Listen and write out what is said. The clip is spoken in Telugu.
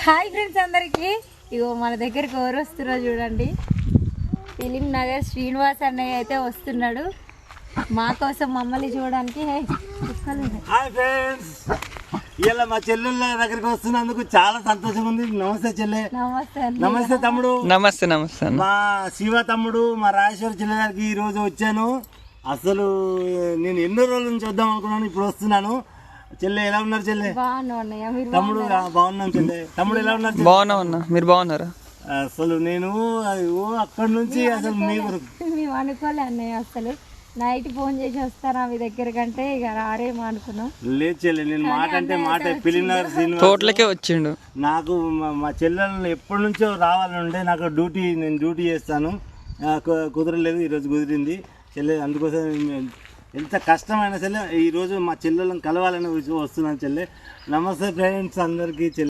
హాయ్ ఫ్రెండ్స్ అందరికీ, ఇగో మన దగ్గరికి ఎవరు వస్తున్నారో చూడండి. ఫిలిం నగర్ శ్రీనివాస్ అన్నయ్య అయితే వస్తున్నాడు మా కోసం మమ్మల్ని చూడడానికి. హాయ్ ఫ్రెండ్స్, ఇలా మా చెల్లెళ్ళ దగ్గరికి వస్తున్నందుకు చాలా సంతోషంగా ఉంది. నమస్తే చెల్లె. నమస్తే. నమస్తే తమ్ముడు. నమస్తే నమస్తే. మా శివ తమ్ముడు, మా రాజేశ్వర చెల్లె గారికి ఈ రోజు వచ్చాను. అసలు నేను ఎన్నో రోజుల నుంచి వద్దాం అనుకున్నాను, ఇప్పుడు వస్తున్నాను. చెల్లె ఎలా ఉన్నారు చెల్లె? తమ్ముడు బాగున్నాం చెల్లె. తమ్ముడు ఎలా ఉన్నారు? బాగున్నా ఉన్నా, మీరు బాగున్నారా? అసలు నేను అక్కడి నుంచి అసలు మేము అనుకోలే అన్నయ్య, అసలు నైట్ ఫోన్ చేసి వస్తారా మీ దగ్గర కంటే ఇక రారేమో అనుకున్నాం. లేదు చెల్లె, నేను మాట అంటే మాట. ఫిలింనగర్ సినిమా తోటలకే వచ్చిండు. నాకు మా చెల్లెలను ఎప్పటి నుంచో రావాలంటే నాకు నేను డ్యూటీ చేస్తాను, కుదరలేదు. ఈరోజు కుదిరింది చెల్లె. అందుకోసం ఎంత కష్టమైన చెల్లె ఈరోజు మా చెల్లెలను కలవాలని వస్తున్నాను చెల్లె. నమస్తే ఫ్రెండ్స్ అందరికీ చెల్లె.